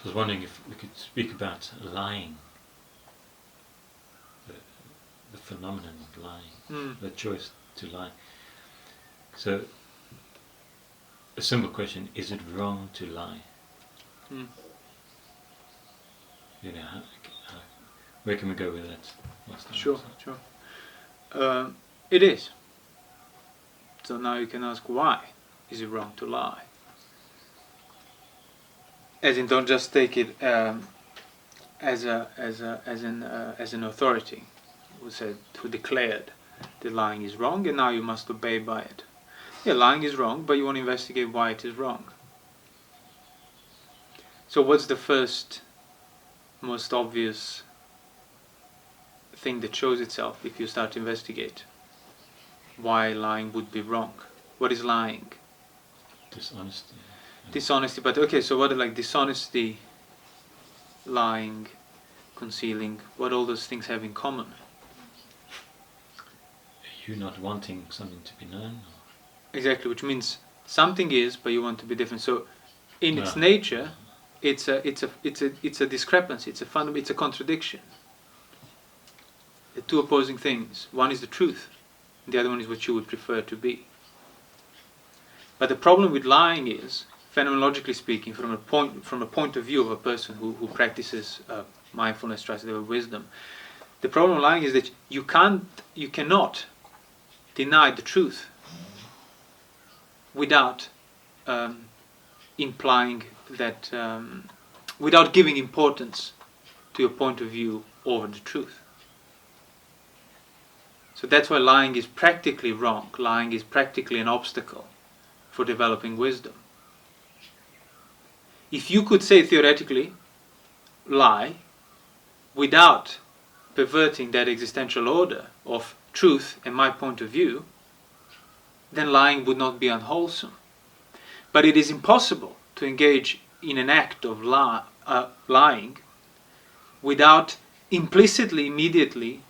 I was wondering if we could speak about lying, the phenomenon of lying, the choice to lie. So, a simple question: is it wrong to lie? You know, where can we go with that? Sure. It is. So now you can ask, why is it wrong to lie? As in, don't just take it as an authority who declared that lying is wrong, and now you must obey by it. Yeah, lying is wrong, but you want to investigate why it is wrong. So what's the first, most obvious thing that shows itself if you start to investigate why lying would be wrong? What is lying? Dishonesty. Dishonesty, but okay, so what are like dishonesty, lying, concealing, what all those things have in common? Are you not wanting something to be known? Exactly, which means something is, but you want to be different. So in its nature, it's a discrepancy, it's a contradiction. The two opposing things. One is the truth, and the other one is what you would prefer to be. But the problem with lying is, phenomenologically speaking, from a point of view of a person who practices mindfulness, tries to develop wisdom, the problem with lying is that you cannot deny the truth without implying that, without giving importance to your point of view over the truth. So that's why lying is practically wrong. Lying is practically an obstacle for developing wisdom. If you could say theoretically, lie, without perverting that existential order of truth and my point of view, then lying would not be unwholesome. But it is impossible to engage in an act of lying without implicitly, immediately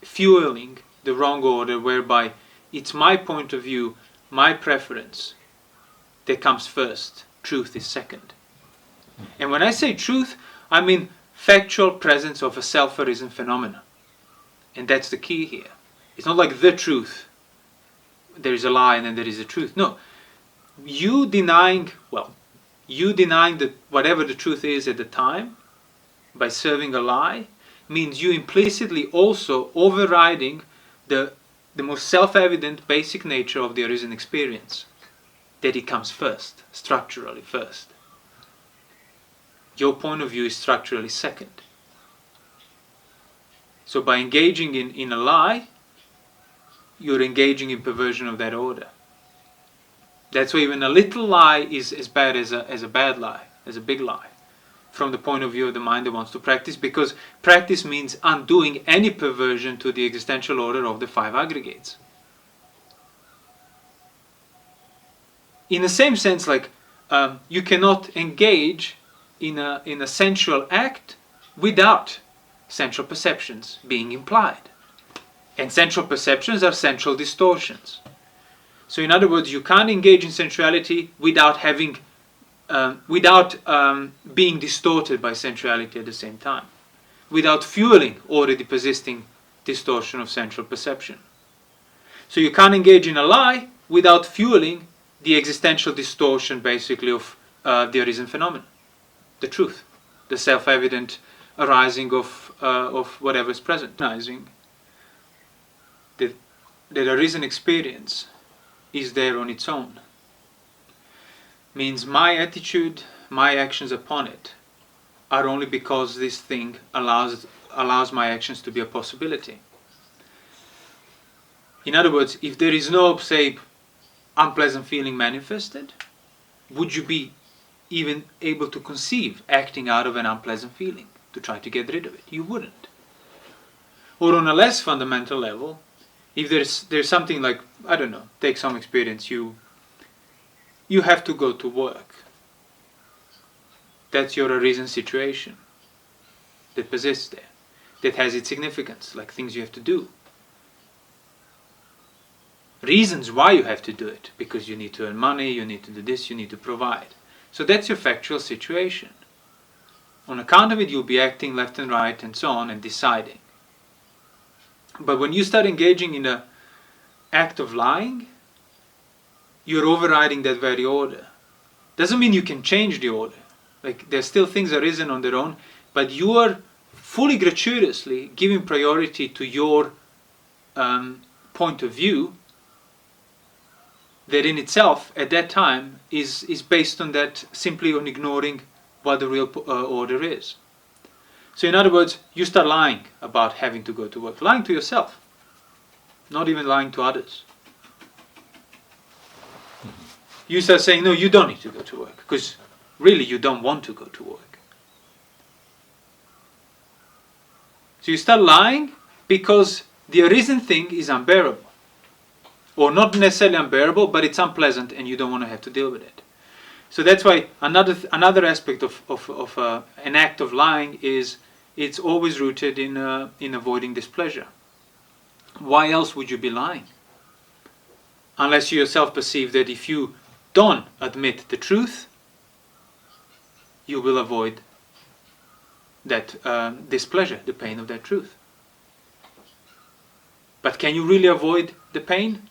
fueling the wrong order, whereby it's my point of view, my preference that comes first, truth is second. And when I say truth, I mean factual presence of a self-arisen phenomena. And that's the key here. It's not like the truth, there is a lie and then there is a truth. No, you denying that whatever the truth is at the time by serving a lie means you implicitly also overriding the most self-evident basic nature of the arisen experience, that it comes first, structurally first. Your point of view is structurally second. So by engaging in a lie, you're engaging in perversion of that order. That's why even a little lie is as bad as a bad lie, as a big lie, from the point of view of the mind that wants to practice, because practice means undoing any perversion to the existential order of the five aggregates. In the same sense, like you cannot engage in a sensual act without sensual perceptions being implied. And sensual perceptions are sensual distortions. So in other words, you can't engage in sensuality without having, being distorted by sensuality at the same time, without fueling already persisting distortion of sensual perception. So you can't engage in a lie without fueling the existential distortion, basically, of the arisen phenomenon, the truth, the self-evident arising of whatever is present. Recognizing that arisen experience is there on its own means my attitude, my actions upon it are only because this thing allows my actions to be a possibility. In other words, if there is no, say, unpleasant feeling manifested, would you be even able to conceive acting out of an unpleasant feeling to try to get rid of it? You wouldn't. Or on a less fundamental level, if there's something like, I don't know, take some experience, you have to go to work. That's your arisen situation that persists there, that has its significance, like things you have to do. reasons why you have to do it, because you need to earn money, you need to do this, you need to provide. So that's your factual situation. On account of it, you'll be acting left and right and so on and deciding. But when you start engaging in an act of lying, you're overriding that very order. Doesn't mean you can change the order. Like, there's still things arisen on their own, but you are fully gratuitously giving priority to your point of view that in itself at that time is based on that, simply on ignoring what the real order is. So in other words, you start lying about having to go to work, lying to yourself, not even lying to others. You start saying, no, you don't need to go to work, because really you don't want to go to work. So you start lying because the arisen thing is unbearable. Or not necessarily unbearable, but it's unpleasant and you don't want to have to deal with it. So that's why another aspect of an act of lying is it's always rooted in avoiding displeasure. Why else would you be lying? Unless you yourself perceive that if you don't admit the truth, you will avoid that displeasure, the pain of that truth. But can you really avoid the pain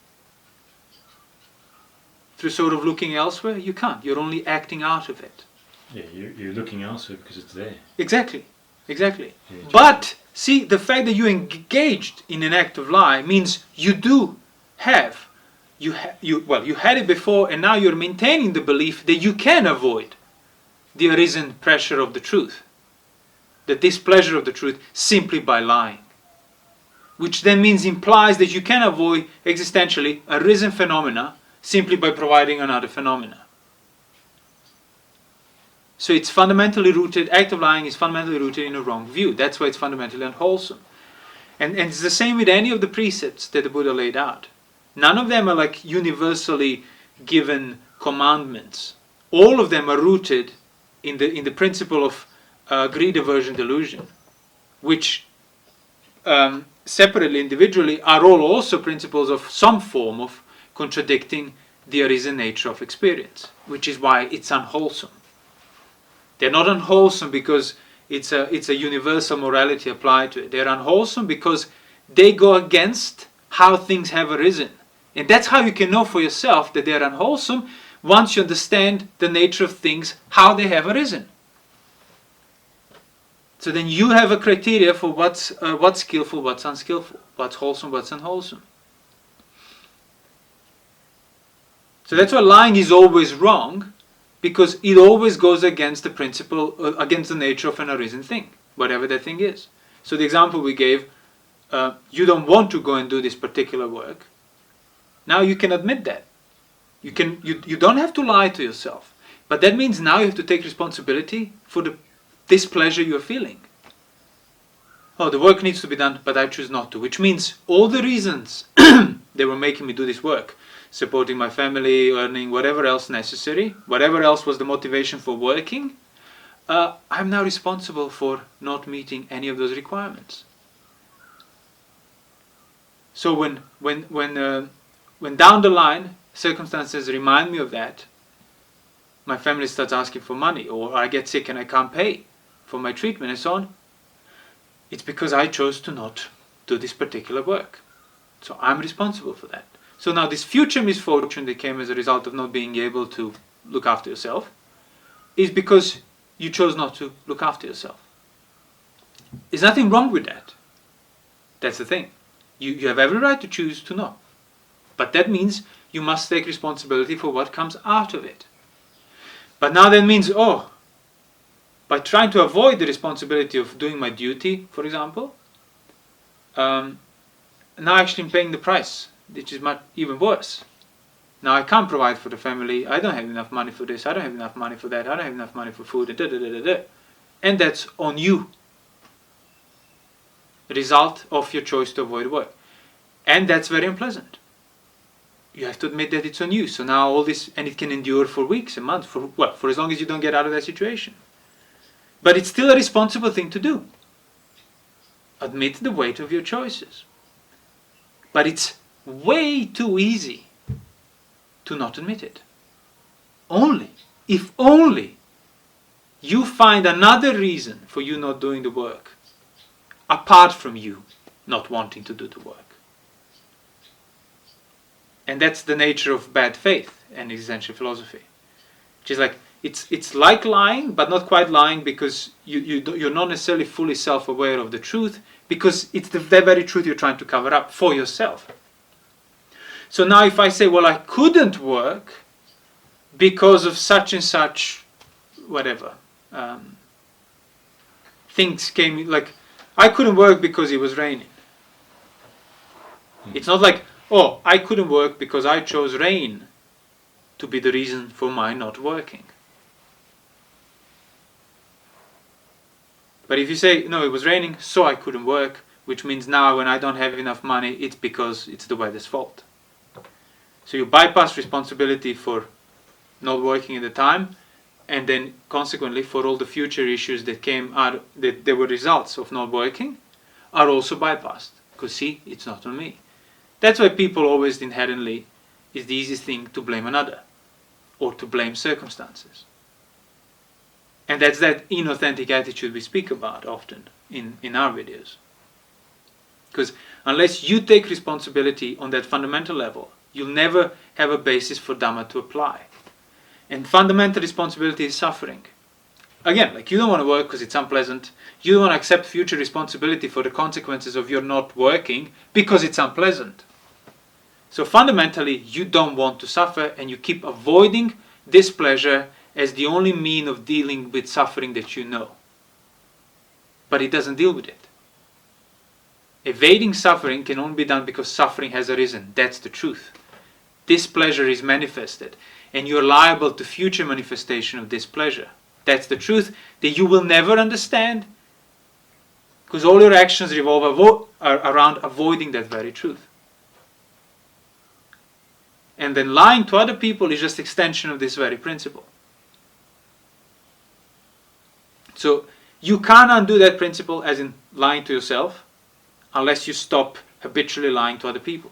through sort of looking elsewhere? You can't. You're only acting out of it. Yeah, you're looking elsewhere because it's there. Exactly. Yeah, But see, the fact that you engaged in an act of lie means you do have, you had it before, and now you're maintaining the belief that you can avoid the arisen pressure of the truth, the displeasure of the truth, simply by lying. Which then implies that you can avoid existentially arisen phenomena simply by providing another phenomena. So it's fundamentally rooted, act of lying is fundamentally rooted in a wrong view. That's why it's fundamentally unwholesome. And it's the same with any of the precepts that the Buddha laid out. None of them are like universally given commandments. All of them are rooted in the principle of greed, aversion, delusion, which separately, individually, are all also principles of some form of contradicting the arisen nature of experience, which is why it's unwholesome. They're not unwholesome because it's a universal morality applied to it. They're unwholesome because they go against how things have arisen. And that's how you can know for yourself that they're unwholesome, once you understand the nature of things, how they have arisen. So then you have a criteria for what's skillful, what's unskillful, what's wholesome, what's unwholesome. So that's why lying is always wrong, because it always goes against the principle, against the nature of an arisen thing, whatever that thing is. So the example we gave, you don't want to go and do this particular work. Now you can admit that. You don't have to lie to yourself. But that means now you have to take responsibility for the displeasure you're feeling. Oh, the work needs to be done, but I choose not to. Which means all the reasons they were making me do this work, supporting my family, earning, whatever else necessary, whatever else was the motivation for working, I'm now responsible for not meeting any of those requirements. So when down the line circumstances remind me of that, my family starts asking for money, or I get sick and I can't pay for my treatment and so on, it's because I chose to not do this particular work. So I'm responsible for that. So now this future misfortune that came as a result of not being able to look after yourself is because you chose not to look after yourself. There's nothing wrong with that. That's the thing. You have every right to choose to not. But that means you must take responsibility for what comes out of it. But now that means, by trying to avoid the responsibility of doing my duty, for example, now actually I'm paying the price, which is much even worse. Now I can't provide for the family, I don't have enough money for this, I don't have enough money for that, I don't have enough money for food, and that's on you. The result of your choice to avoid work. And that's very unpleasant. You have to admit that it's on you. So now all this, and it can endure for weeks and months, for as long as you don't get out of that situation. But it's still a responsible thing to do. Admit the weight of your choices. But it's way too easy to not admit it. If only you find another reason for you not doing the work, apart from you not wanting to do the work. And that's the nature of bad faith and existential philosophy. Which is like, it's like lying, but not quite lying, because you're not necessarily fully self-aware of the truth, because it's the very truth you're trying to cover up for yourself. So now if I say, well, I couldn't work because of such and such, whatever, things came, like, I couldn't work because it was raining. It's not like, oh, I couldn't work because I chose rain to be the reason for my not working. But if you say, no, it was raining, so I couldn't work, which means now when I don't have enough money, it's because it's the weather's fault. So you bypass responsibility for not working at the time, and then consequently for all the future issues that came out, that there were results of not working, are also bypassed. Because see, it's not on me. That's why people always inherently, is the easiest thing to blame another, or to blame circumstances. And that's that inauthentic attitude we speak about often in our videos. Because unless you take responsibility on that fundamental level, you'll never have a basis for Dhamma to apply. And fundamental responsibility is suffering. Again, like, you don't want to work because it's unpleasant. You don't want to accept future responsibility for the consequences of your not working because it's unpleasant. So fundamentally, you don't want to suffer, and you keep avoiding displeasure as the only mean of dealing with suffering that you know. But it doesn't deal with it. Evading suffering can only be done because suffering has arisen. That's the truth. Displeasure is manifested, and you're liable to future manifestation of displeasure. That's the truth that you will never understand, because all your actions revolve around avoiding that very truth. And then lying to other people is just extension of this very principle. So you can't undo that principle, as in lying to yourself, unless you stop habitually lying to other people.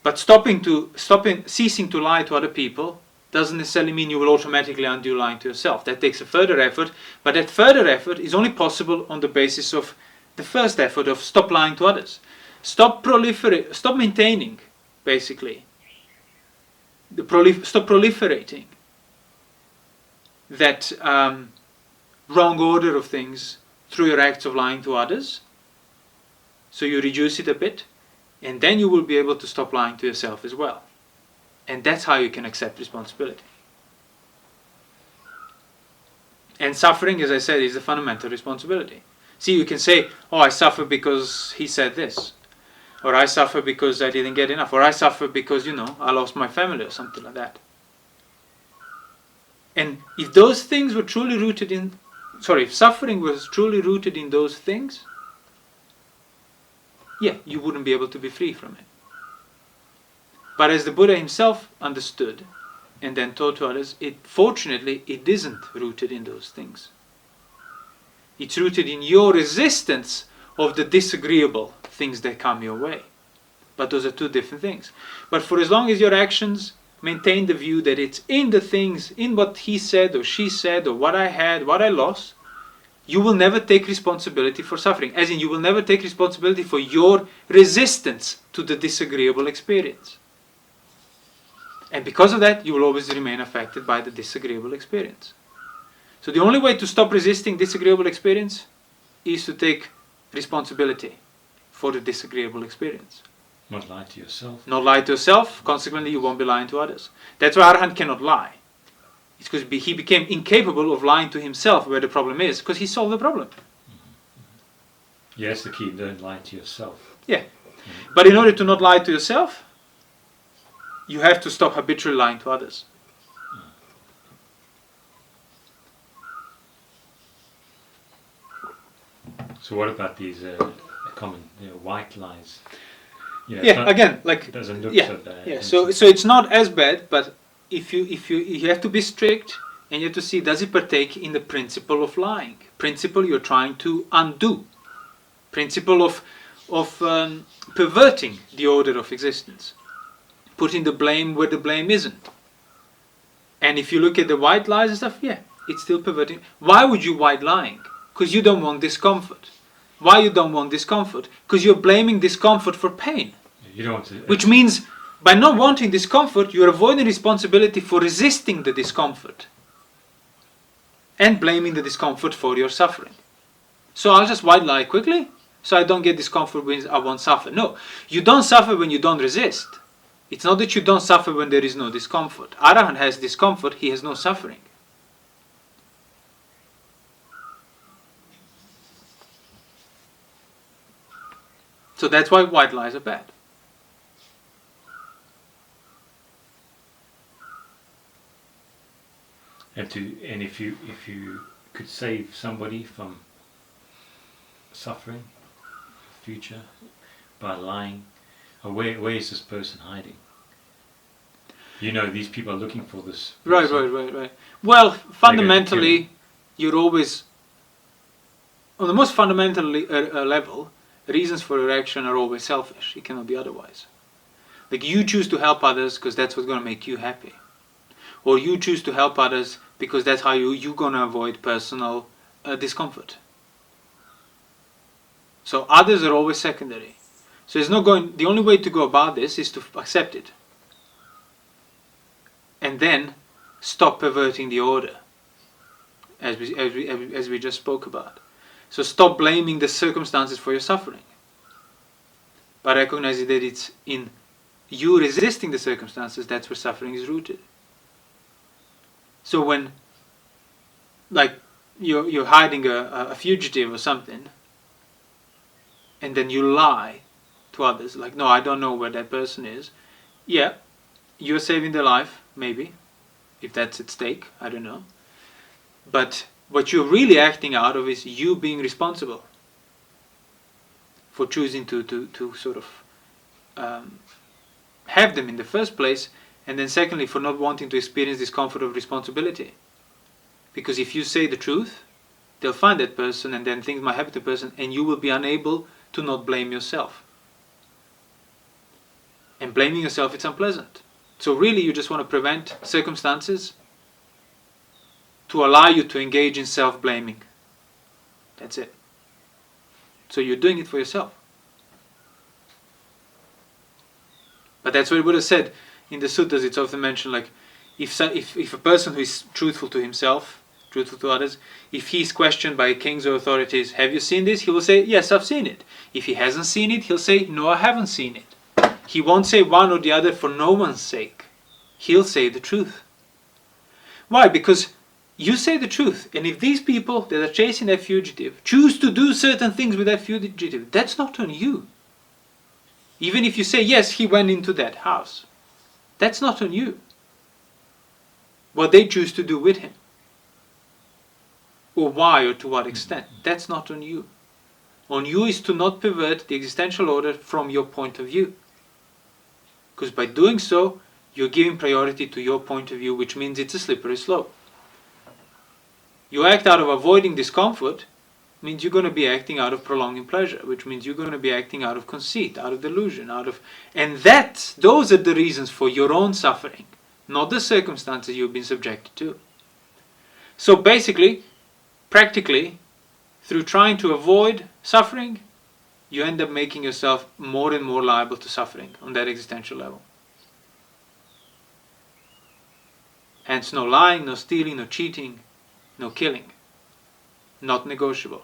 But ceasing to lie to other people doesn't necessarily mean you will automatically undo lying to yourself. That takes a further effort, but that further effort is only possible on the basis of the first effort of stop lying to others. Stop maintaining, basically. Stop proliferating that wrong order of things through your acts of lying to others. So you reduce it a bit, and then you will be able to stop lying to yourself as well. And that's how you can accept responsibility. And suffering, as I said, is a fundamental responsibility. See, you can say, oh, I suffer because he said this. Or I suffer because I didn't get enough. Or I suffer because, I lost my family or something like that. And if those things were truly rooted in... if suffering was truly rooted in those things, you wouldn't be able to be free from it. But as the Buddha himself understood and then taught to others, fortunately it isn't rooted in those things. It's rooted in your resistance of the disagreeable things that come your way. But those are two different things. But for as long as your actions maintain the view that it's in the things, in what he said or she said or what I had, what I lost, you will never take responsibility for suffering. As in, you will never take responsibility for your resistance to the disagreeable experience. And because of that, you will always remain affected by the disagreeable experience. So the only way to stop resisting disagreeable experience is to take responsibility for the disagreeable experience. Not lie to yourself. Not lie to yourself, consequently you won't be lying to others. That's why Arahant cannot lie. It's because he became incapable of lying to himself where the problem is, because he solved the problem. Yes, the key, don't lie to yourself. Yeah. But in order to not lie to yourself, you have to stop habitually lying to others. So what about these common white lies? Again, like it doesn't look so bad. Yeah, so it's not as bad, but if you have to be strict, and you have to see, does it partake in the principle of lying? Principle you're trying to undo. Principle of perverting the order of existence, putting the blame where the blame isn't. And if you look at the white lies and stuff, yeah, it's still perverting. Why would you white lying? Because you don't want discomfort. Why you don't want discomfort? Because you're blaming discomfort for pain. You don't want to, which means by not wanting discomfort, you're avoiding responsibility for resisting the discomfort and blaming the discomfort for your suffering. So I'll just white lie quickly so I don't get discomfort when I won't suffer. No, you don't suffer when you don't resist. It's not that you don't suffer when there is no discomfort. Arahant has discomfort, he has no suffering. So that's why white lies are bad. And if you could save somebody from suffering, future, by lying, where is this person hiding? You know, these people are looking for this person. Right. Well, fundamentally, you're always, on the most fundamental level, reasons for your action are always selfish. It cannot be otherwise. Like, you choose to help others because that's what's going to make you happy. Or you choose to help others because that's how you're going to avoid personal discomfort. So others are always secondary. So it's not going. The only way to go about this is to accept it, and then stop perverting the order, as we just spoke about. So stop blaming the circumstances for your suffering, by recognizing that it's in you resisting the circumstances that's where suffering is rooted. So when, like, you're hiding a fugitive or something, and then you lie to others, like, no, I don't know where that person is. Yeah, you're saving their life, maybe, if that's at stake, I don't know. But what you're really acting out of is you being responsible for choosing to sort of have them in the first place, and then secondly for not wanting to experience discomfort of responsibility. Because if you say the truth, they'll find that person and then things might happen to the person, and you will be unable to not blame yourself. And blaming yourself, it's unpleasant. So really you just want to prevent circumstances to allow you to engage in self-blaming. That's it. So you're doing it for yourself. But that's what Buddha said in the suttas. It's often mentioned, like, if a person who is truthful to himself, truthful to others, if he's questioned by kings or authorities, have you seen this? He will say, yes, I've seen it. If he hasn't seen it, he'll say, no, I haven't seen it. He won't say one or the other for no one's sake. He'll say the truth. Why? Because you say the truth, and if these people that are chasing that fugitive choose to do certain things with that fugitive, that's not on you. Even if you say, yes, he went into that house, that's not on you. What they choose to do with him, or why or to what extent, that's not on you. On you is to not pervert the existential order from your point of view. Because by doing so, you're giving priority to your point of view, which means it's a slippery slope. You act out of avoiding discomfort, means you're going to be acting out of prolonging pleasure, which means you're going to be acting out of conceit, out of delusion, and those are the reasons for your own suffering, not the circumstances you've been subjected to. So basically, practically, through trying to avoid suffering, you end up making yourself more and more liable to suffering on that existential level. Hence no lying, no stealing, no cheating, no killing. Not negotiable.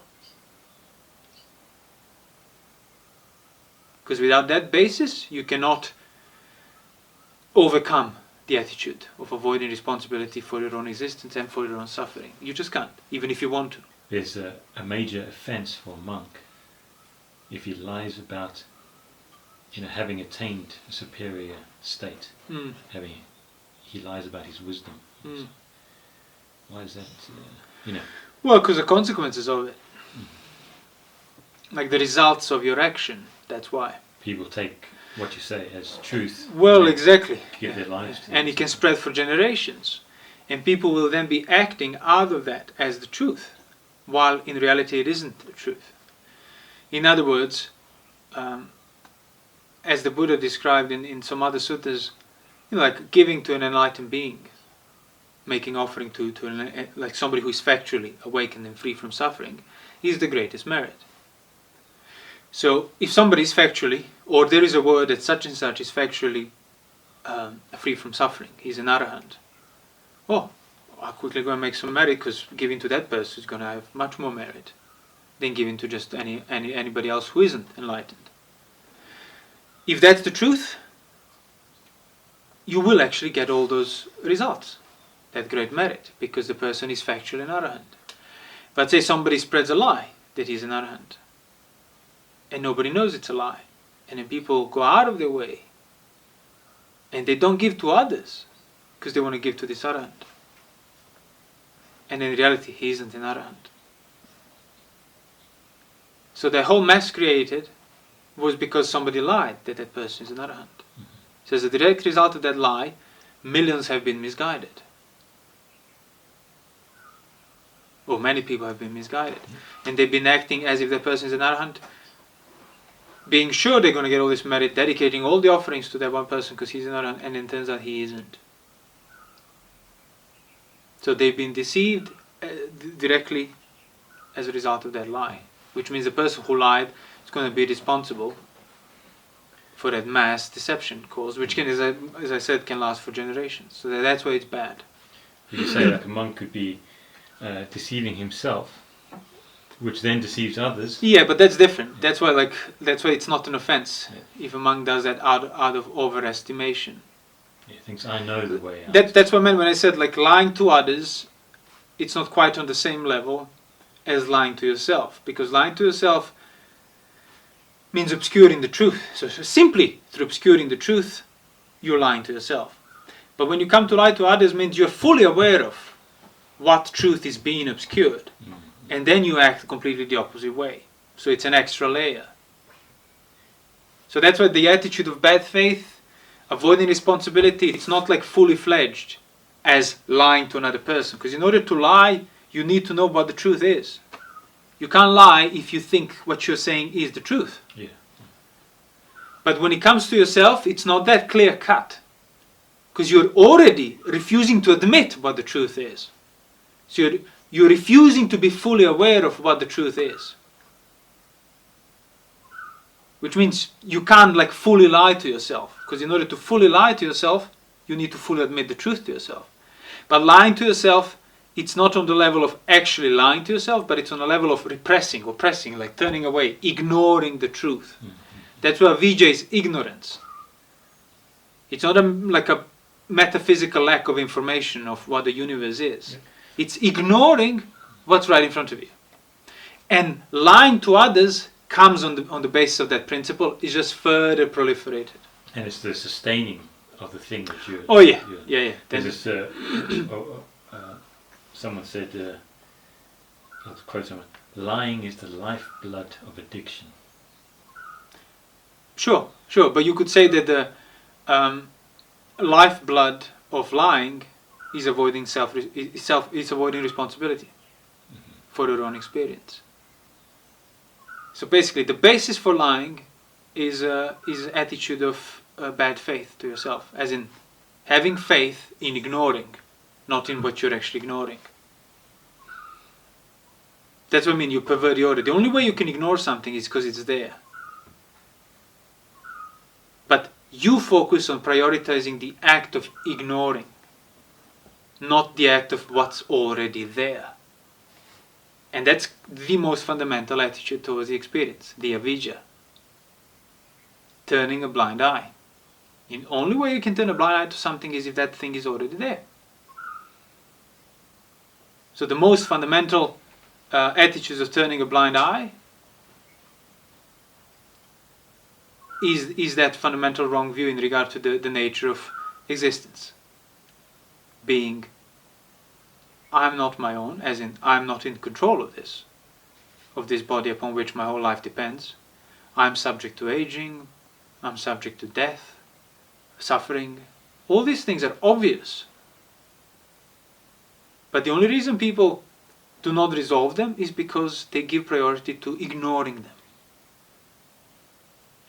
Because without that basis, you cannot overcome the attitude of avoiding responsibility for your own existence and for your own suffering. You just can't, even if you want to. There's a major offense for a monk if he lies about, having attained a superior state. He lies about his wisdom. Why is that? Well, because the consequences of it, like the results of your action. That's why people take what you say as truth. Well, exactly. Give their lives to and it can spread for generations, and people will then be acting out of that as the truth, while in reality it isn't the truth. In other words, as the Buddha described in some other suttas, like giving to an enlightened being, making offering to like somebody who is factually awakened and free from suffering, is the greatest merit. So if somebody is factually, or there is a word that such and such is factually free from suffering, he's an arahant. Oh, I'll quickly go and make some merit, because giving to that person is going to have much more merit than giving to just anybody else who isn't enlightened. If that's the truth, you will actually get all those results, that great merit, because the person is factually an arahant. But say somebody spreads a lie that he's an arahant, and nobody knows it's a lie, and then people go out of their way and they don't give to others because they want to give to this arahant, and in reality he isn't an arahant. So the whole mess created was because somebody lied that that person is an arahant. So as a direct result of that lie, millions have been misguided, or many people have been misguided, and they've been acting as if that person is an arahant, being sure they're going to get all this merit, dedicating all the offerings to that one person because he's an arahant, and then turns out he isn't. So they've been deceived directly as a result of that lie, which means the person who lied is going to be responsible for that mass deception cause, which can, as I said, can last for generations. So that's why it's bad. You say like a monk could be deceiving himself, which then deceives others. Yeah, but that's different. That's why it's not an offense if a monk does that out of overestimation. He thinks, I know the way out. That's what I meant when I said like lying to others, it's not quite on the same level as lying to yourself, because lying to yourself means obscuring the truth. So simply through obscuring the truth, you're lying to yourself. But when you come to lie to others, means you're fully aware of what truth is being obscured. And then you act completely the opposite way. So it's an extra layer. So that's why the attitude of bad faith, avoiding responsibility, it's not like fully fledged as lying to another person. Because in order to lie, you need to know what the truth is. You can't lie if you think what you're saying is the truth. Yeah. But when it comes to yourself, it's not that clear cut. Because you're already refusing to admit what the truth is. So you're refusing to be fully aware of what the truth is. Which means you can't like fully lie to yourself. Because in order to fully lie to yourself, you need to fully admit the truth to yourself. But lying to yourself, it's not on the level of actually lying to yourself, but it's on the level of repressing, oppressing, like turning away, ignoring the truth. Mm-hmm. That's where Vijay is ignorance. It's not like a metaphysical lack of information of what the universe is. Yeah. It's ignoring what's right in front of you. And lying to others comes on the basis of that principle, is just further proliferated. And it's the sustaining of the thing that you're... Oh yeah, yeah. There's this, someone said, I'll quote someone, lying is the lifeblood of addiction. Sure, but you could say that the lifeblood of lying is avoiding is avoiding responsibility for your own experience. So basically, the basis for lying is attitude of bad faith to yourself, as in having faith in ignoring, not in what you're actually ignoring. That's what I mean. You pervert the order. The only way you can ignore something is because it's there. But you focus on prioritizing the act of ignoring, not the act of what's already there. And that's the most fundamental attitude towards the experience, the avijja. Turning a blind eye. The only way you can turn a blind eye to something is if that thing is already there. So the most fundamental attitudes of turning a blind eye is that fundamental wrong view in regard to the nature of existence. Being, I'm not my own, as in I'm not in control of this body upon which my whole life depends. I'm subject to aging, I'm subject to death, suffering. All these things are obvious. But the only reason people do not resolve them is because they give priority to ignoring them.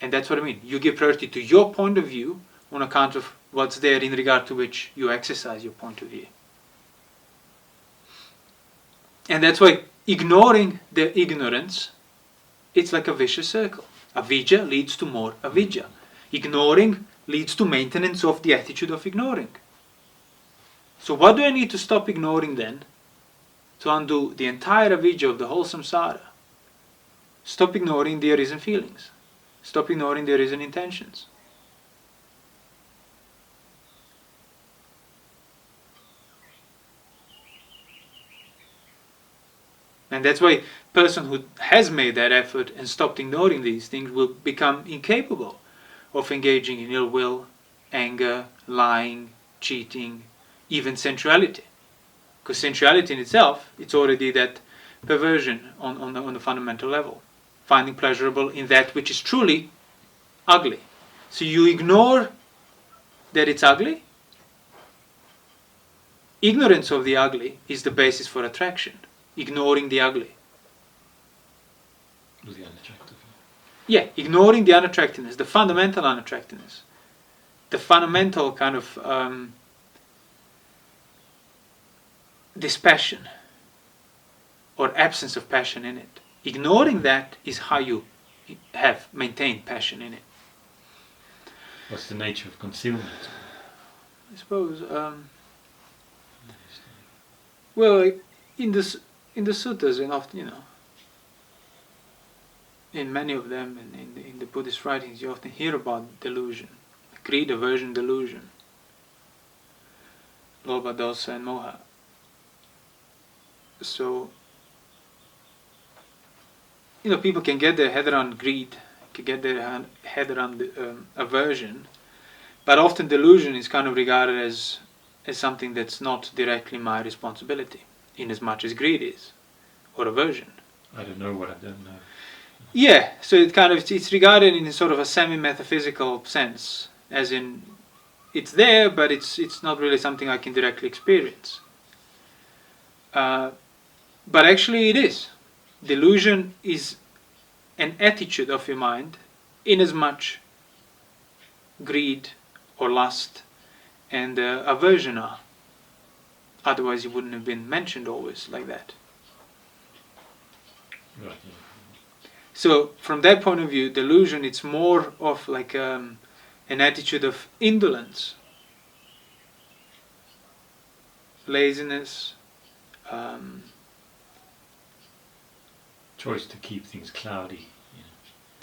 And that's what I mean. You give priority to your point of view on account of what's there in regard to which you exercise your point of view. And that's why ignoring the ignorance, it's like a vicious circle. Avidya leads to more avidya. Ignoring leads to maintenance of the attitude of ignoring. So what do I need to stop ignoring then to undo the entire avidya of the whole samsara? Stop ignoring the arisen feelings. Stop ignoring the arisen intentions. And that's why a person who has made that effort and stopped ignoring these things will become incapable of engaging in ill will, anger, lying, cheating, even sensuality. Because sensuality in itself, it's already that perversion on the fundamental level. Finding pleasurable in that which is truly ugly. So you ignore that it's ugly. Ignorance of the ugly is the basis for attraction. Ignoring the ugly. Was the unattractive? Yeah, ignoring the unattractiveness, the fundamental unattractiveness. The fundamental kind of dispassion or absence of passion in it. Ignoring that is how you have maintained passion in it. What's the nature of concealment? I suppose, well, in the suttas, and often, in many of them, and in the Buddhist writings, you often hear about delusion, greed, aversion, delusion, lobha, dosa, and moha. So, people can get their head around greed, can get their head around aversion, but often delusion is kind of regarded as something that's not directly my responsibility, in as much as greed is, or aversion. I don't know what I don't know. Yeah, so it's regarded in sort of a semi-metaphysical sense, as in it's there, but it's not really something I can directly experience. But actually it is. Delusion is an attitude of your mind, in as much greed or lust and aversion are. Otherwise, it wouldn't have been mentioned always like that. Right. Yeah. So, from that point of view, delusion, it's more of like an attitude of indolence, laziness, Choice to keep things cloudy.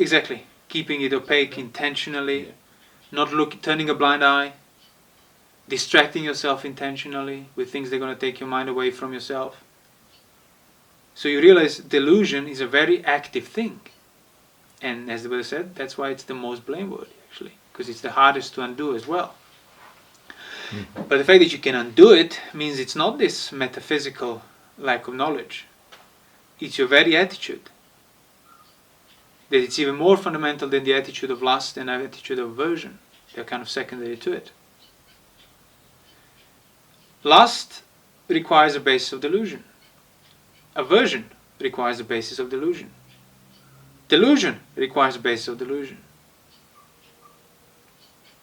exactly, keeping it opaque intentionally, not turning a blind eye, distracting yourself intentionally with things that are going to take your mind away from yourself. So you realize delusion is a very active thing. And as the Buddha said, that's why it's the most blameworthy, actually, because it's the hardest to undo as well. Mm-hmm. But the fact that you can undo it means it's not this metaphysical lack of knowledge. It's your very attitude. That it's even more fundamental than the attitude of lust and the attitude of aversion. They're kind of secondary to it. Lust requires a basis of delusion. Aversion requires a basis of delusion. Delusion requires a basis of delusion.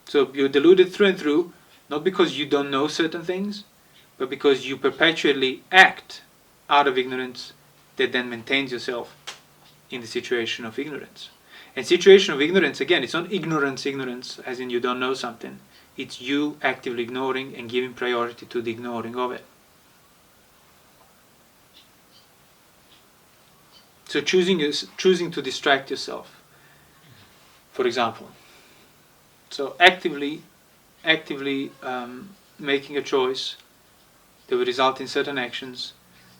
So you're deluded through and through, not because you don't know certain things, but because you perpetually act out of ignorance that then maintains yourself in the situation of ignorance. And situation of ignorance, again, it's not ignorance, as in you don't know something. It's you actively ignoring and giving priority to the ignoring of it. So choosing to distract yourself, for example. So actively making a choice that will result in certain actions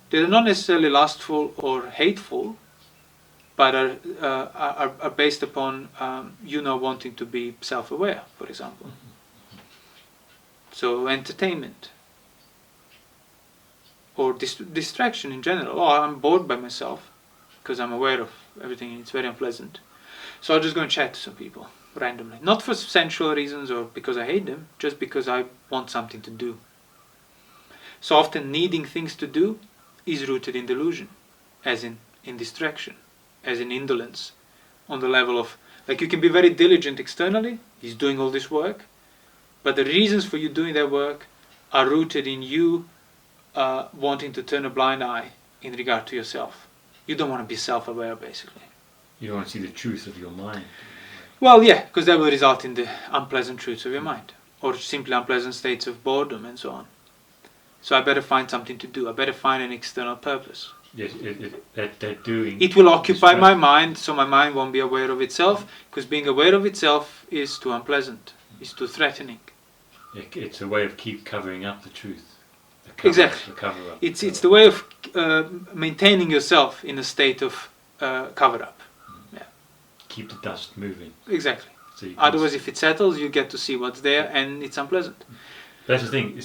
that are not necessarily lustful or hateful, but are based upon wanting to be self-aware, for example. So entertainment or distraction in general. Oh, I'm bored by myself because I'm aware of everything and it's very unpleasant. So I'll just go and chat to some people randomly. Not for sensual reasons or because I hate them, just because I want something to do. So often needing things to do is rooted in delusion, as in distraction, as in indolence, on the level of Like you can be very diligent externally, he's doing all this work, but the reasons for you doing that work are rooted in you wanting to turn a blind eye in regard to yourself. You don't want to be self-aware, basically. You don't want to see the truth of your mind. Well, yeah, because that will result in the unpleasant truths of your mind, or simply unpleasant states of boredom and so on. So I better find something to do. I better find an external purpose. Yes, that doing. It will occupy my mind, so my mind won't be aware of itself, because being aware of itself is too unpleasant, is too threatening. It's a way of keep covering up the truth. Exactly. The cover up. It's the way of maintaining yourself in a state of cover up. Yeah. Keep the dust moving. Exactly. So otherwise, if it settles, you get to see what's there, and it's unpleasant. That's the thing. You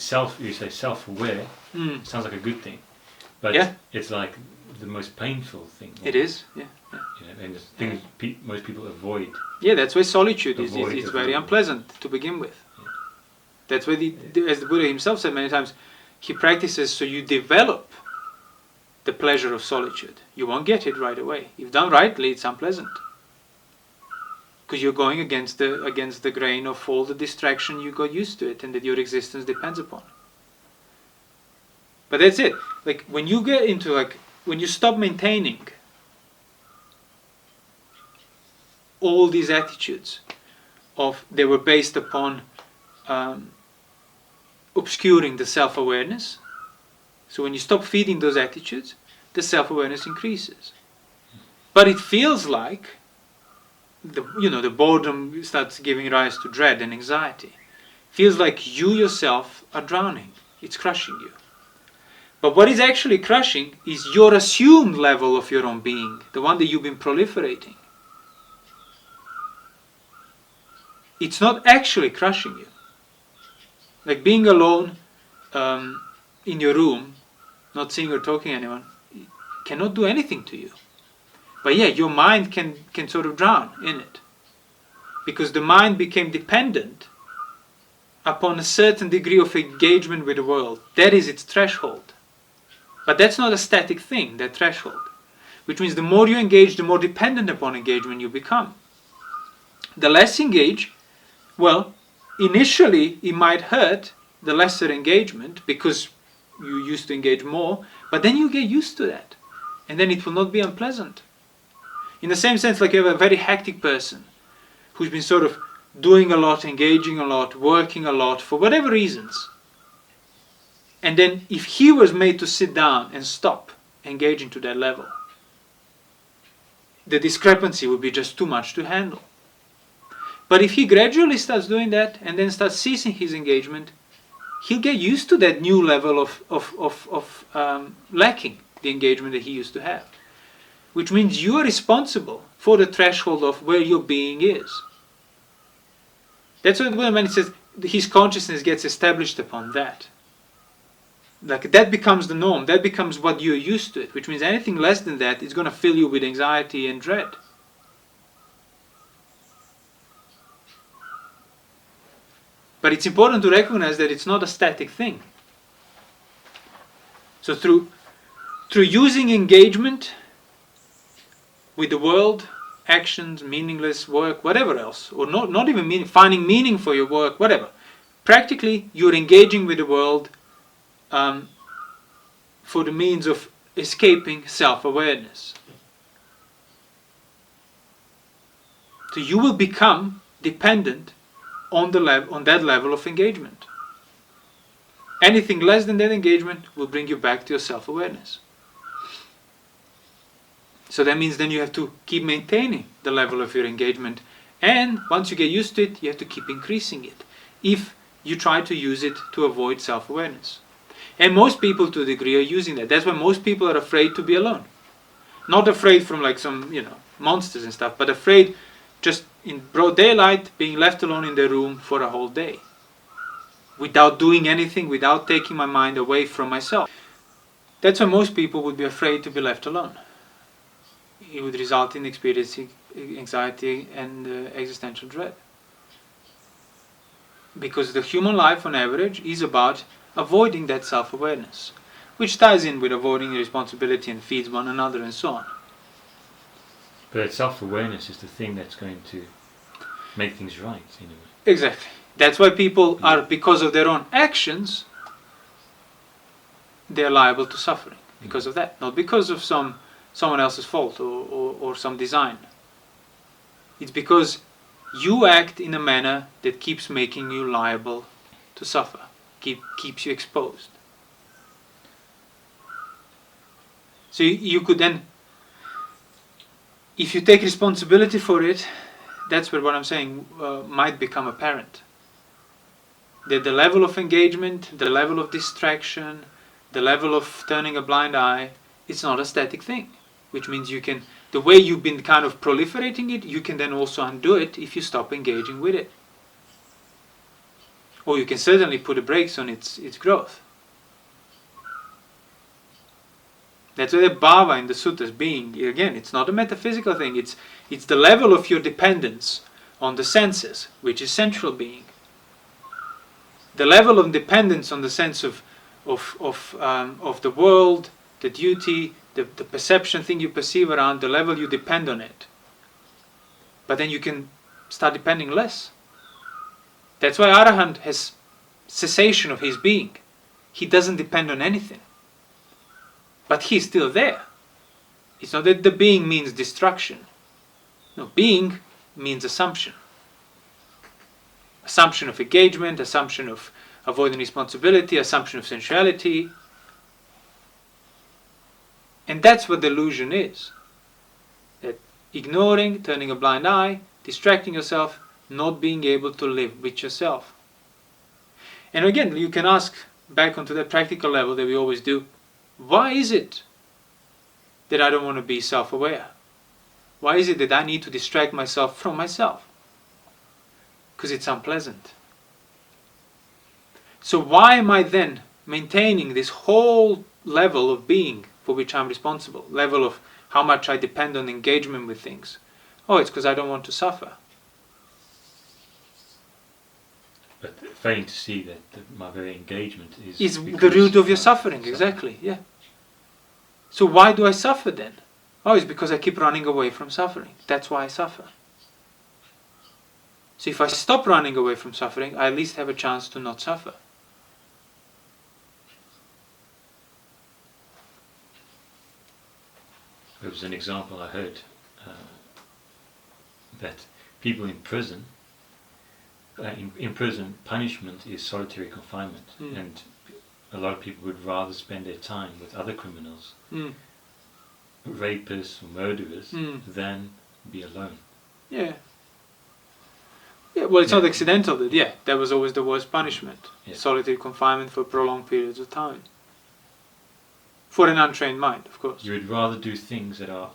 say self-aware. It sounds like a good thing, but it's like the most painful thing. It is. Yeah. You know, and the thing most people avoid. Yeah, that's why solitude is very unpleasant to begin with. Yeah. That's why, as the Buddha himself said many times, he practices so you develop the pleasure of solitude. You won't get it right away. If done rightly, it's unpleasant. Because you're going against the grain of all the distraction you got used to it and that your existence depends upon. But that's it. Like when you get into when you stop maintaining all these attitudes they were based upon obscuring the self-awareness. So when you stop feeding those attitudes, the self-awareness increases. But it feels like the boredom starts giving rise to dread and anxiety. Feels like you yourself are drowning. It's crushing you. But what is actually crushing is your assumed level of your own being, the one that you've been proliferating. It's not actually crushing you. Like being alone in your room, not seeing or talking to anyone, cannot do anything to you. But yeah, your mind can sort of drown in it. Because the mind became dependent upon a certain degree of engagement with the world. That is its threshold. But that's not a static thing, that threshold. Which means the more you engage, the more dependent upon engagement you become. The less engaged, well, initially it might hurt the lesser engagement because you used to engage more, but then you get used to that. And then it will not be unpleasant. In the same sense, like you have a very hectic person who's been sort of doing a lot, engaging a lot, working a lot, for whatever reasons. And then if he was made to sit down and stop engaging to that level, the discrepancy would be just too much to handle. But if he gradually starts doing that and then starts ceasing his engagement, he'll get used to that new level of lacking the engagement that he used to have. Which means you are responsible for the threshold of where your being is. That's what when it says his consciousness gets established upon that. Like that becomes the norm, that becomes what you're used to it, which means anything less than that is going to fill you with anxiety and dread. But it's important to recognize that it's not a static thing. So through using engagement with the world, actions, meaningless work, whatever else, or not even finding meaning for your work, whatever. Practically, you're engaging with the world for the means of escaping self-awareness. So you will become dependent on that level of engagement. Anything less than that engagement will bring you back to your self-awareness. So that means then you have to keep maintaining the level of your engagement, and once you get used to it, you have to keep increasing it if you try to use it to avoid self-awareness. And most people to a degree are using that. That's why most people are afraid to be alone. Not afraid from like some, monsters and stuff, but afraid just in broad daylight being left alone in their room for a whole day. Without doing anything, without taking my mind away from myself. That's why most people would be afraid to be left alone. It would result in experiencing anxiety and existential dread. Because the human life on average is about avoiding that self-awareness, which ties in with avoiding responsibility and feeds one another and so on. But self-awareness is the thing that's going to make things right, in a way. Exactly. That's why people are, because of their own actions, they're liable to suffering because of that, not because of someone else's fault or some design. It's because you act in a manner that keeps making you liable to suffer, keeps you exposed. So you could then, if you take responsibility for it, that's where what I'm saying might become apparent. That the level of engagement, the level of distraction, the level of turning a blind eye, it's not a static thing. Which means you can, the way you've been kind of proliferating it, you can then also undo it if you stop engaging with it. Or you can certainly put the brakes on its growth. That's why the bhava in the suttas being, again, it's not a metaphysical thing, it's the level of your dependence on the senses, which is central being. The level of dependence on the sense of the world, the duty, the perception thing you perceive around, the level you depend on it. But then you can start depending less. That's why Arahant has cessation of his being. He doesn't depend on anything. But he's still there. It's not that the being means destruction. No, being means assumption. Assumption of engagement, assumption of avoiding responsibility, assumption of sensuality. And that's what delusion is. That ignoring, turning a blind eye, distracting yourself, not being able to live with yourself. And again, you can ask back onto that practical level that we always do, why is it that I don't want to be self-aware? Why is it that I need to distract myself from myself? Because it's unpleasant. So why am I then maintaining this whole level of being for which I'm responsible, level of how much I depend on engagement with things? Oh, it's because I don't want to suffer. But failing to see that my very engagement is the root of your suffering, exactly, yeah. So why do I suffer then? Oh, it's because I keep running away from suffering. That's why I suffer. So if I stop running away from suffering, I at least have a chance to not suffer. There was an example I heard that people in prison, punishment is solitary confinement, and a lot of people would rather spend their time with other criminals, rapists or murderers, than be alone. Yeah. Yeah, well, it's not accidental that, that was always the worst punishment. Yeah. Solitary confinement for prolonged periods of time. For an untrained mind, of course. You would rather do things that are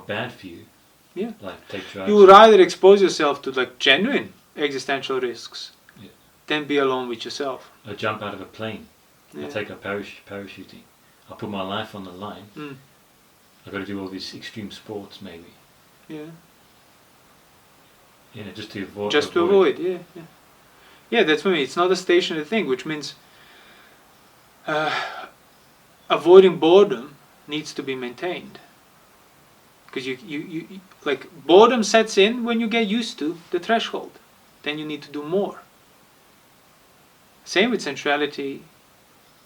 bad for you. Yeah. Like take drugs. You would rather expose yourself to like genuine existential risks than be alone with yourself. Or jump out of a plane. I'll take up parachuting. I'll put my life on the line. I've got to do all these extreme sports maybe. Yeah. Just to avoid. Yeah, that's what I mean. It's not a stationary thing, which means avoiding boredom needs to be maintained. Because you like boredom sets in when you get used to the threshold. Then you need to do more. Same with sensuality.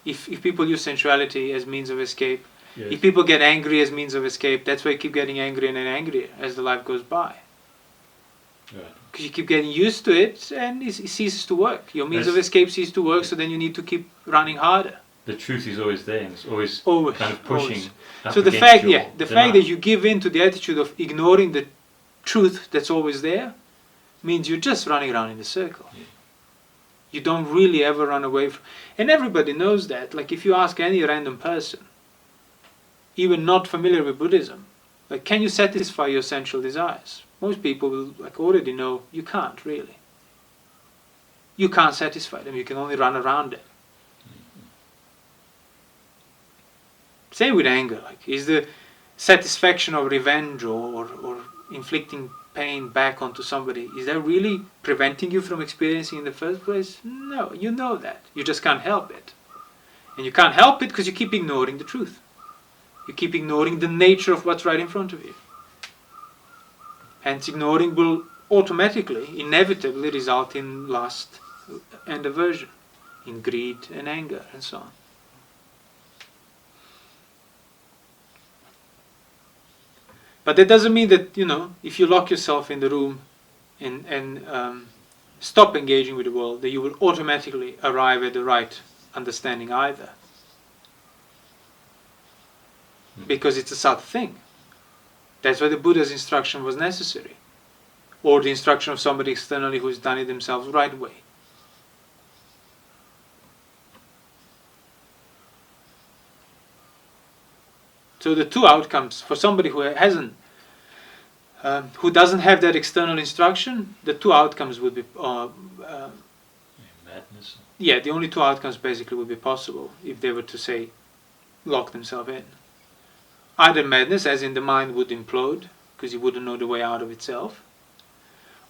If people use sensuality as means of escape, if people get angry as means of escape, that's why you keep getting angrier and angrier as the life goes by. Because you keep getting used to it and it ceases to work. Your means of escape ceases to work, so then you need to keep running harder. The truth is always there, and it's always kind of pushing. So the fact that you give in to the attitude of ignoring the truth that's always there means you're just running around in a circle. Yeah. You don't really ever run away from, and everybody knows that. Like if you ask any random person, even not familiar with Buddhism, like, can you satisfy your sensual desires? Most people will already know you can't really. You can't satisfy them. You can only run around them. Same with anger. Like, is the satisfaction of revenge or inflicting pain back onto somebody, is that really preventing you from experiencing in the first place? No, you know that. You just can't help it. And you can't help it because you keep ignoring the truth. You keep ignoring the nature of what's right in front of you. Hence ignoring will automatically, inevitably result in lust and aversion, in greed and anger and so on. But that doesn't mean that, if you lock yourself in the room and stop engaging with the world, that you will automatically arrive at the right understanding either. Because it's a subtle thing. That's why the Buddha's instruction was necessary. Or the instruction of somebody externally who's done it themselves the right way. So the two outcomes for somebody who who doesn't have that external instruction, the two outcomes would be madness. Yeah, the only two outcomes basically would be possible if they were to say lock themselves in. Either madness, as in the mind would implode because you wouldn't know the way out of itself,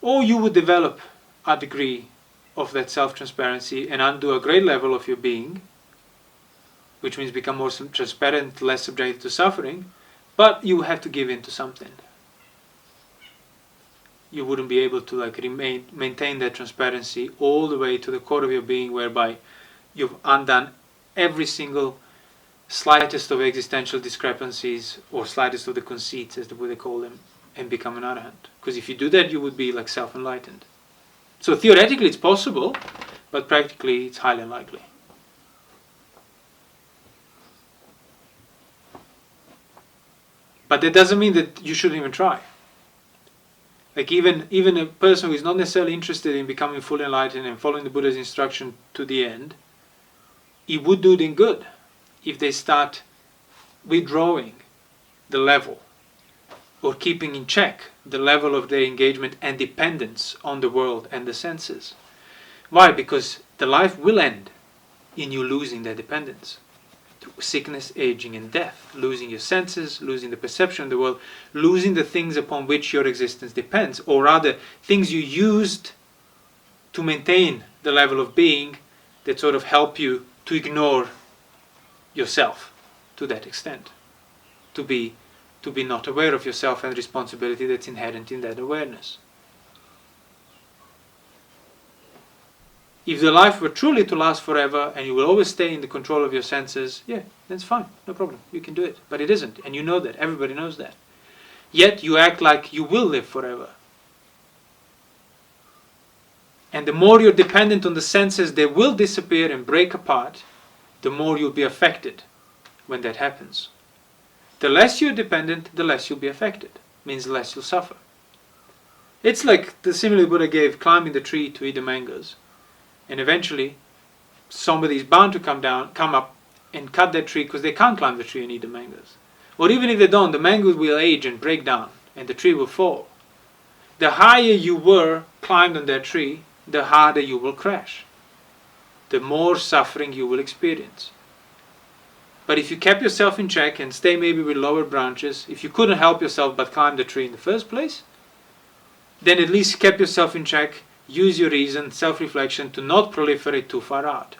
or you would develop a degree of that self-transparency and undo a great level of your being, which means become more transparent, less subjected to suffering, but you have to give in to something. You wouldn't be able to maintain that transparency all the way to the core of your being, whereby you've undone every single slightest of existential discrepancies or slightest of the conceits, as the Buddha called them, and become an arahant. Because if you do that, you would be like self-enlightened. So theoretically it's possible, but practically it's highly unlikely. But that doesn't mean that you shouldn't even try. Like even a person who is not necessarily interested in becoming fully enlightened and following the Buddha's instruction to the end, it would do them good if they start withdrawing the level or keeping in check the level of their engagement and dependence on the world and the senses. Why? Because the life will end in you losing that dependence. Through sickness, aging and death, losing your senses, losing the perception of the world, losing the things upon which your existence depends, or rather things you used to maintain the level of being that sort of help you to ignore yourself to that extent, to be not aware of yourself and responsibility that's inherent in that awareness. If the life were truly to last forever and you will always stay in the control of your senses, yeah, that's fine, no problem, you can do it. But it isn't, and you know that, everybody knows that. Yet you act like you will live forever. And the more you're dependent on the senses, they will disappear and break apart, the more you'll be affected when that happens. The less you're dependent, the less you'll be affected. Means the less you'll suffer. It's like the simile Buddha gave, climbing the tree to eat the mangoes. And eventually, somebody is bound to come up and cut that tree because they can't climb the tree and eat the mangoes. Or even if they don't, the mangoes will age and break down and the tree will fall. The higher you were climbed on that tree, the harder you will crash. The more suffering you will experience. But if you kept yourself in check and stay maybe with lower branches, if you couldn't help yourself but climb the tree in the first place, then at least kept yourself in check, use your reason, self-reflection to not proliferate too far out.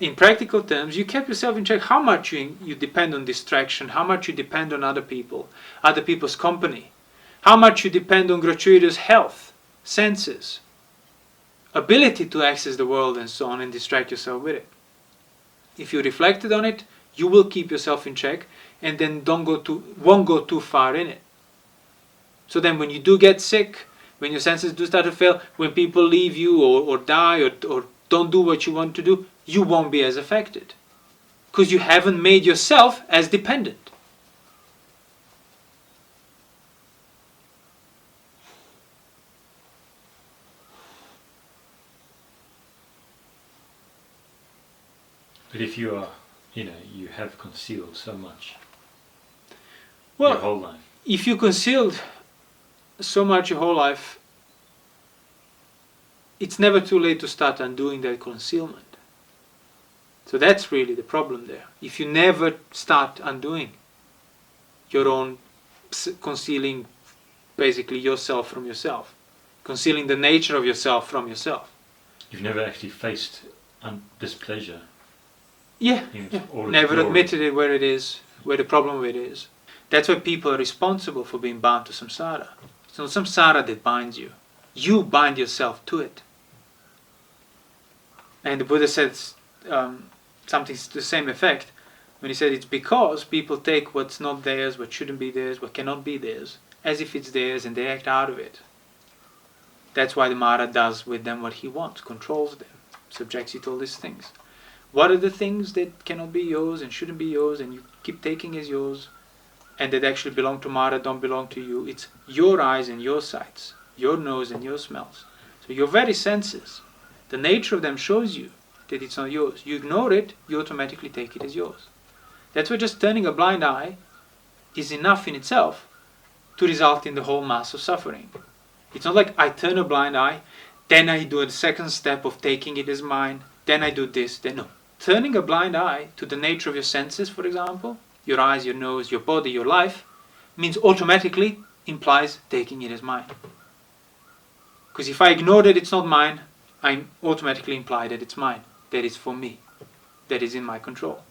In practical terms, you kept yourself in check how much you depend on distraction, how much you depend on other people, other people's company, how much you depend on gratuitous health, senses, ability to access the world and so on and distract yourself with it. If you reflected on it, you will keep yourself in check and then won't go too far in it. So then when you do get sick, when your senses do start to fail, when people leave you or die or don't do what you want to do, you won't be as affected. Because you haven't made yourself as dependent. But if you are, you have concealed so much your whole life. If you concealed so much your whole life, it's never too late to start undoing that concealment. So that's really the problem there. If you never start undoing your own concealing basically yourself from yourself, concealing the nature of yourself from yourself. You've never actually faced displeasure. Yeah. Never admitted it where the problem of it is. That's why people are responsible for being bound to samsara. It's not samsara that binds you. You bind yourself to it. And the Buddha said something to the same effect when he said it's because people take what's not theirs, what shouldn't be theirs, what cannot be theirs, as if it's theirs, and they act out of it. That's why the Mara does with them what he wants, controls them, subjects you to all these things. What are the things that cannot be yours and shouldn't be yours and you keep taking as yours and that actually belong to Mara, don't belong to you? It's your eyes and your sights, your nose and your smells. So your very senses, the nature of them shows you that it's not yours. You ignore it, you automatically take it as yours. That's why just turning a blind eye is enough in itself to result in the whole mass of suffering. It's not like I turn a blind eye, then I do a second step of taking it as mine, then I do this, then no. Turning a blind eye to the nature of your senses, for example, your eyes, your nose, your body, your life, means automatically implies taking it as mine. Because if I ignore that it's not mine, I automatically imply that it's mine, that it's for me, that is in my control.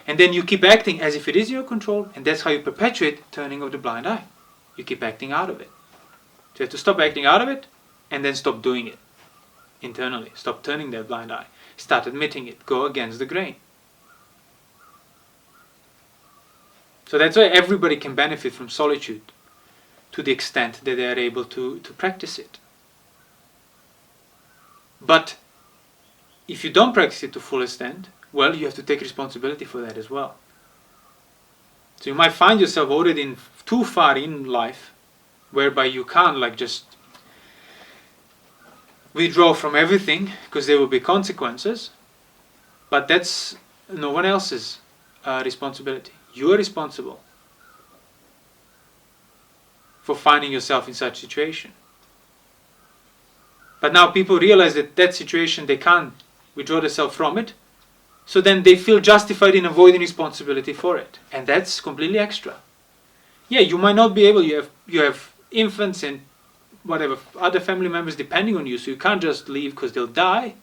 And then you keep acting as if it is your control, and that's how you perpetuate turning of the blind eye. You keep acting out of it. So you have to stop acting out of it, and then stop doing it internally. Stop turning that blind eye. Start admitting it. Go against the grain. So that's why everybody can benefit from solitude to the extent that they are able to practice it. But if you don't practice it to full extent, well, you have to take responsibility for that as well. So you might find yourself already too far in life, whereby you can't just withdraw from everything because there will be consequences, but that's no one else's responsibility. You are responsible for finding yourself in such situation. But now people realize that situation they can't withdraw themselves from it, so then they feel justified in avoiding responsibility for it, and that's completely extra. Yeah, you might not be able. You have infants and whatever other family members depending on you, so you can't just leave because they'll die.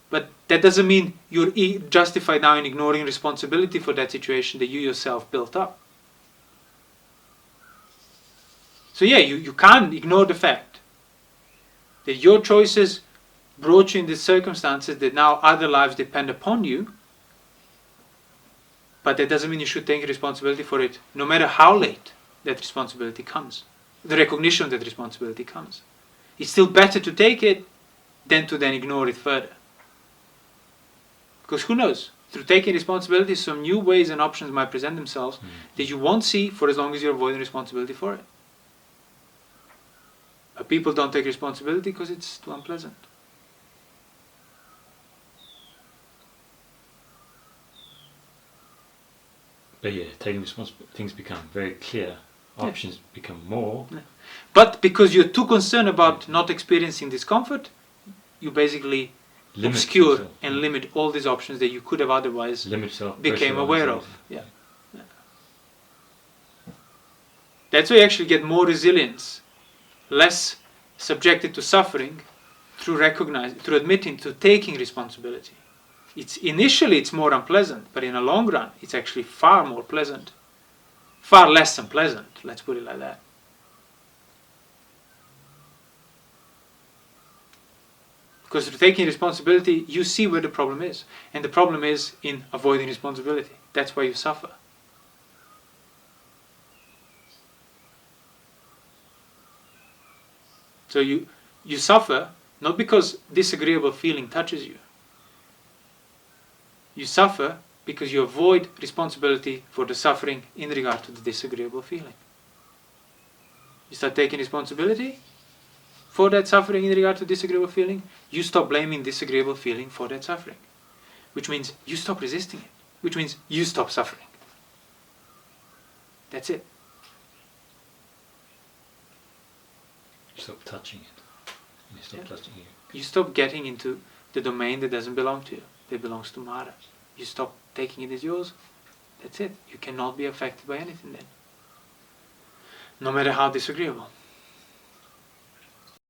But that doesn't mean you're justified now in ignoring responsibility for that situation that you yourself built up. So yeah, you can't ignore the fact that your choices brought you in these circumstances that now other lives depend upon you, but that doesn't mean you should take responsibility for it, no matter how late that responsibility comes. The recognition of that responsibility comes. It's still better to take it than to then ignore it further. Because who knows, through taking responsibility, some new ways and options might present themselves that you won't see for as long as you're avoiding responsibility for it. But people don't take responsibility because it's too unpleasant. But yeah, taking responsibility, things become very clear. Options become more. Yeah. But because you're too concerned about not experiencing discomfort, you basically obscure yourself, and limit all these options that you could have otherwise became aware of. Yeah. That's why you actually get more resilience, less subjected to suffering through admitting, to taking responsibility. Initially it's more unpleasant, but in the long run it's actually far more pleasant. Far less unpleasant, let's put it like that. Because through taking responsibility, you see where the problem is. And the problem is in avoiding responsibility. That's why you suffer. So you suffer not because disagreeable feeling touches you. You suffer because you avoid responsibility for the suffering in regard to the disagreeable feeling. You start taking responsibility for that suffering in regard to disagreeable feeling, you stop blaming disagreeable feeling for that suffering. Which means you stop resisting it. Which means you stop suffering. That's it. You stop touching it. You stop touching you. You stop getting into the domain that doesn't belong to you. That belongs to Mara. You stop taking it as yours. That's it. You cannot be affected by anything then. No matter how disagreeable.